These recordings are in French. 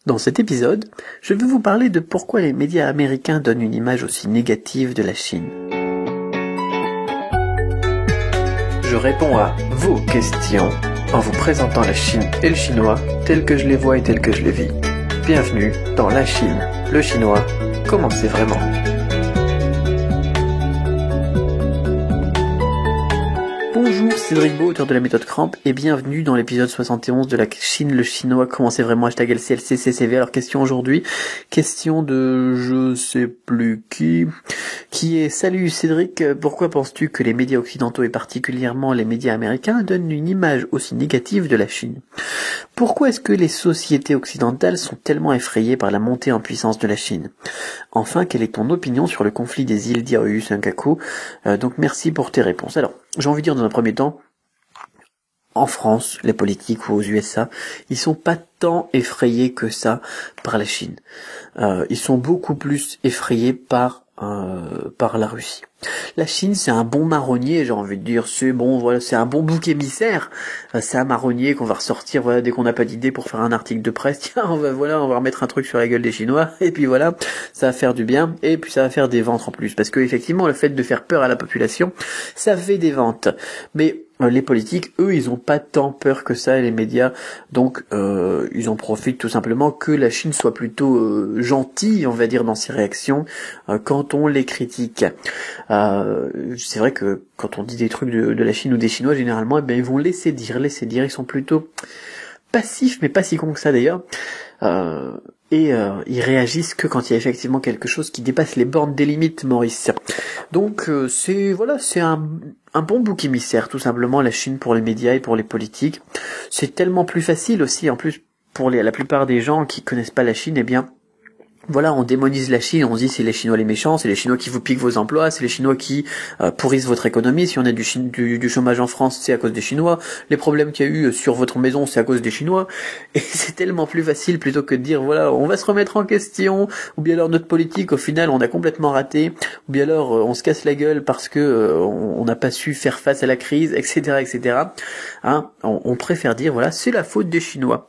Dans cet épisode, je vais vous parler de pourquoi les médias américains donnent une image aussi négative de la Chine. Je réponds à vos questions en vous présentant la Chine et le chinois tels que je les vois et tels que je les vis. Bienvenue dans La Chine, le chinois, comment c'est vraiment. Bonjour, c'est Cédric Beau, auteur de la méthode Cramp, et bienvenue dans l'épisode 71 de La Chine, le chinois, comment c'est vraiment, hashtag LCLCCCV. Alors, question aujourd'hui, question de je sais plus qui est: salut Cédric, pourquoi penses-tu que les médias occidentaux et particulièrement les médias américains donnent une image aussi négative de la Chine? Pourquoi est-ce que les sociétés occidentales sont tellement effrayées par la montée en puissance de la Chine? Enfin, quelle est ton opinion sur le conflit des îles Diaoyu Senkaku? Donc merci pour tes réponses. Alors, j'ai envie de dire dans un premier temps, en France, les politiques ou aux USA, ils sont pas tant effrayés que ça par la Chine. Ils sont beaucoup plus effrayés par la Russie. La Chine, c'est un bon marronnier, j'ai envie de dire, c'est bon, voilà, c'est un bon bouc émissaire, c'est un marronnier qu'on va ressortir, voilà, dès qu'on n'a pas d'idée pour faire un article de presse, tiens, on va remettre un truc sur la gueule des Chinois, et puis voilà, ça va faire du bien, et puis ça va faire des ventes en plus, parce que effectivement, le fait de faire peur à la population, ça fait des ventes, mais les politiques, eux, ils ont pas tant peur que ça, et les médias, donc ils en profitent tout simplement que la Chine soit plutôt gentille, on va dire, dans ses réactions, quand on les critique. C'est vrai que quand on dit des trucs de la Chine ou des Chinois, généralement, eh bien, ils vont laisser dire, ils sont plutôt passifs, mais pas si cons que ça d'ailleurs, ils réagissent que quand il y a effectivement quelque chose qui dépasse les bornes des limites, Maurice. Donc c'est un bon bouc émissaire, tout simplement, la Chine, pour les médias et pour les politiques. C'est tellement plus facile aussi, en plus, pour la plupart des gens qui connaissent pas la Chine, eh bien, voilà, on démonise la Chine, on se dit c'est les Chinois les méchants, c'est les Chinois qui vous piquent vos emplois, c'est les Chinois qui pourrissent votre économie. Si on a du chômage en France, c'est à cause des Chinois. Les problèmes qu'il y a eu sur votre maison, c'est à cause des Chinois. Et c'est tellement plus facile, plutôt que de dire voilà, on va se remettre en question, ou bien alors notre politique, au final, on a complètement raté, ou bien alors on se casse la gueule parce que on n'a pas su faire face à la crise, etc., etc. Hein, on préfère dire voilà, c'est la faute des Chinois.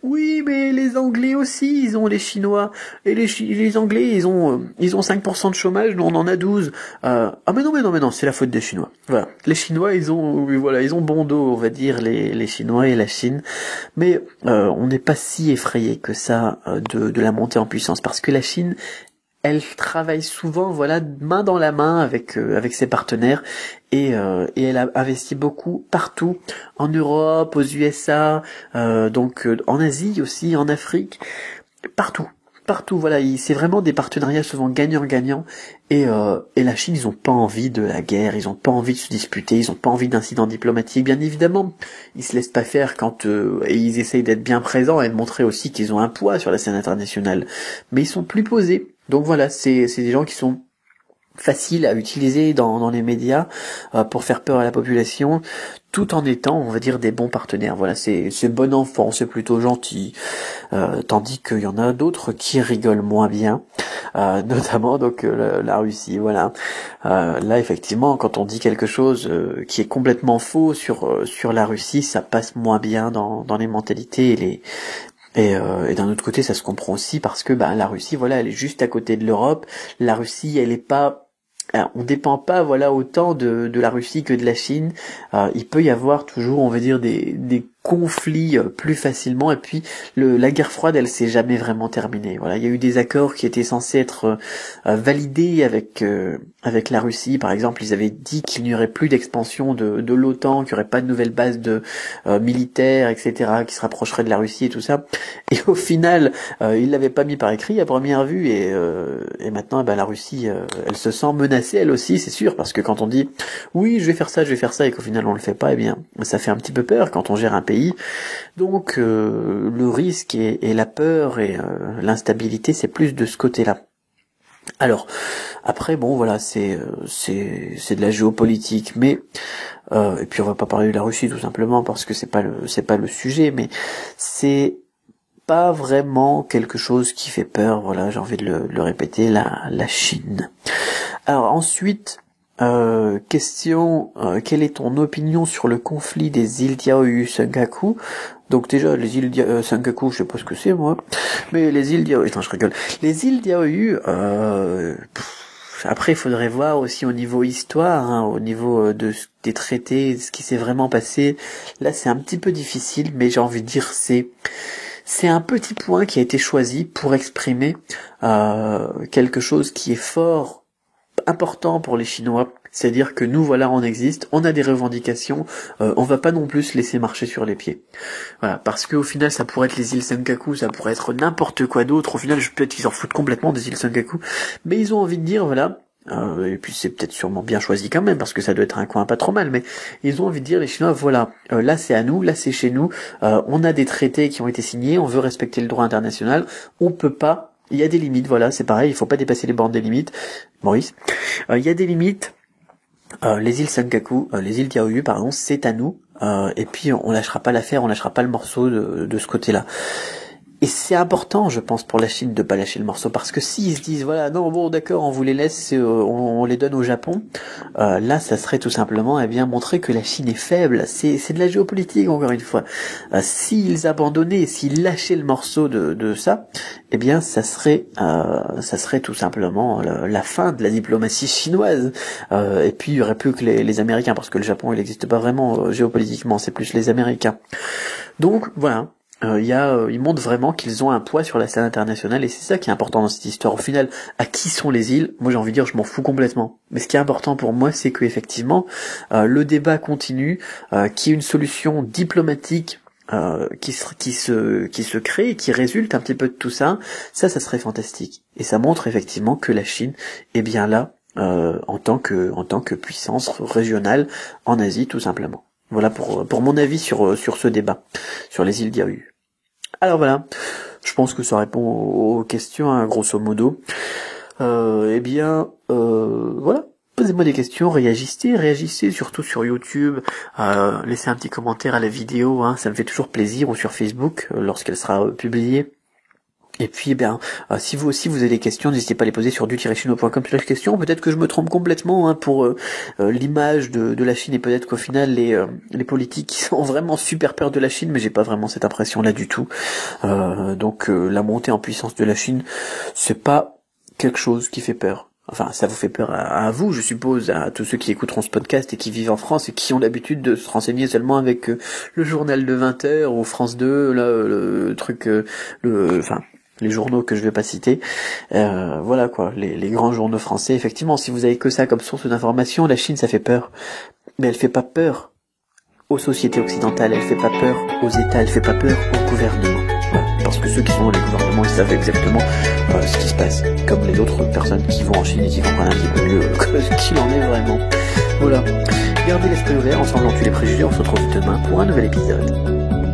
Oui, mais les Anglais aussi, ils ont les Chinois. Et les Anglais, ils ont 5% de chômage, nous on en a 12. Mais non, c'est la faute des Chinois. Voilà. Les Chinois, ils ont bon dos, on va dire, les Chinois et la Chine. Mais, on n'est pas si effrayé que ça, de la montée en puissance. Parce que la Chine, elle travaille souvent, voilà, main dans la main avec ses partenaires, et elle a investi beaucoup partout, en Europe, aux USA, en Asie aussi, en Afrique, partout, voilà, c'est vraiment des partenariats souvent gagnant-gagnant, et la Chine, ils ont pas envie de la guerre, ils ont pas envie de se disputer, ils ont pas envie d'incidents diplomatiques, bien évidemment, ils se laissent pas faire et ils essayent d'être bien présents et de montrer aussi qu'ils ont un poids sur la scène internationale, mais ils sont plus posés. Donc voilà, c'est des gens qui sont faciles à utiliser dans les médias pour faire peur à la population, tout en étant, on va dire, des bons partenaires. Voilà, c'est bon enfant, c'est plutôt gentil, tandis qu'il y en a d'autres qui rigolent moins bien, notamment donc la Russie. Voilà, là effectivement, quand on dit quelque chose qui est complètement faux sur la Russie, ça passe moins bien dans les mentalités et d'un autre côté, ça se comprend aussi parce que la Russie, voilà, elle est juste à côté de l'Europe. La Russie, elle est pas, on dépend pas, voilà, autant de la Russie que de la Chine. Il peut y avoir toujours, on va dire, des conflits plus facilement, et puis la guerre froide, elle s'est jamais vraiment terminée. Voilà, il y a eu des accords qui étaient censés être validés avec la Russie. Par exemple, ils avaient dit qu'il n'y aurait plus d'expansion de l'OTAN, qu'il n'y aurait pas de nouvelles bases militaires, etc., qui se rapprocheraient de la Russie et tout ça. Et au final, ils l'avaient pas mis par écrit à première vue, et maintenant, la Russie, elle se sent menacée, elle aussi, c'est sûr, parce que quand on dit oui, je vais faire ça, et qu'au final on le fait pas, eh bien, ça fait un petit peu peur quand on gère un pays. Donc le risque et la peur et l'instabilité, c'est plus de ce côté-là. Alors après, bon, voilà, c'est de la géopolitique, mais et puis on va pas parler de la Russie tout simplement parce que c'est pas le sujet, mais c'est pas vraiment quelque chose qui fait peur. Voilà, j'ai envie de le répéter, la Chine. Alors ensuite, Question, quelle est ton opinion sur le conflit des îles Diaoyu Senkaku? Donc déjà, les îles Senkaku, je sais pas ce que c'est moi, mais les îles Diaoyu, attends, je rigole. Les îles Diaoyu, après, il faudrait voir aussi au niveau histoire, hein, au niveau des traités, ce qui s'est vraiment passé. Là, c'est un petit peu difficile, mais j'ai envie de dire, c'est un petit point qui a été choisi pour exprimer quelque chose qui est fort important pour les Chinois, c'est-à-dire que nous, voilà, on existe, on a des revendications, on va pas non plus se laisser marcher sur les pieds. Voilà, parce qu'au final, ça pourrait être les îles Senkaku, ça pourrait être n'importe quoi d'autre, au final, peut-être qu'ils s'en foutent complètement des îles Senkaku, mais ils ont envie de dire, voilà, et puis c'est peut-être sûrement bien choisi quand même, parce que ça doit être un coin pas trop mal, mais ils ont envie de dire, les Chinois, voilà, là c'est à nous, là c'est chez nous, on a des traités qui ont été signés, on veut respecter le droit international, on peut pas. Il y a des limites, voilà, c'est pareil, il faut pas dépasser les bornes des limites. Maurice, il y a des limites. Les îles Senkaku, les îles Diaoyu, pardon, c'est à nous. Et puis on lâchera pas l'affaire, on lâchera pas le morceau de ce côté-là. Et c'est important, je pense, pour la Chine de pas lâcher le morceau, parce que s'ils se disent, voilà, non, bon, d'accord, on vous les laisse, on les donne au Japon, là, ça serait tout simplement, eh bien, montrer que la Chine est faible. C'est de la géopolitique, encore une fois. S'ils abandonnaient, s'ils lâchaient le morceau de ça, eh bien, ça serait tout simplement la fin de la diplomatie chinoise. Et puis, il y aurait plus que les Américains, parce que le Japon, il n'existe pas vraiment géopolitiquement, c'est plus les Américains. Donc, voilà. Ils montrent vraiment qu'ils ont un poids sur la scène internationale, et c'est ça qui est important dans cette histoire. Au final, à qui sont les îles? Moi, j'ai envie de dire, je m'en fous complètement. Mais ce qui est important pour moi, c'est que effectivement, le débat continue, qu'il y ait une solution diplomatique qui se crée et qui résulte un petit peu de tout ça. Ça serait fantastique. Et ça montre effectivement que la Chine est bien là en tant que puissance régionale en Asie, tout simplement. Voilà pour mon avis sur ce débat, sur les îles Diaoyu. Alors voilà, je pense que ça répond aux questions, hein, grosso modo. Voilà, posez-moi des questions, réagissez surtout sur YouTube, laissez un petit commentaire à la vidéo, hein, ça me fait toujours plaisir, ou sur Facebook, lorsqu'elle sera publiée. Et puis, si vous aussi vous avez des questions, n'hésitez pas à les poser sur du-chino.com/questions. Peut-être que je me trompe complètement, hein, pour l'image de la Chine, et peut-être qu'au final les politiques qui ont vraiment super peur de la Chine, mais j'ai pas vraiment cette impression-là du tout. Donc la montée en puissance de la Chine, c'est pas quelque chose qui fait peur. Enfin, ça vous fait peur à vous, je suppose, à tous ceux qui écouteront ce podcast et qui vivent en France et qui ont l'habitude de se renseigner seulement avec le journal de 20h ou France 2, là, le truc, les journaux que je vais pas citer, voilà quoi, les grands journaux français. Effectivement, si vous avez que ça comme source d'information, la Chine, ça fait peur. Mais elle fait pas peur aux sociétés occidentales, elle fait pas peur aux États, elle fait pas peur au gouvernement. Voilà. Parce que ceux qui sont les gouvernements, ils savent exactement ce qui se passe. Comme les autres personnes qui vont en Chine et qui comprennent un petit peu mieux ce qu'il en est vraiment. Voilà. Gardez l'esprit ouvert, ensemble on tue les préjugés, on se retrouve demain pour un nouvel épisode.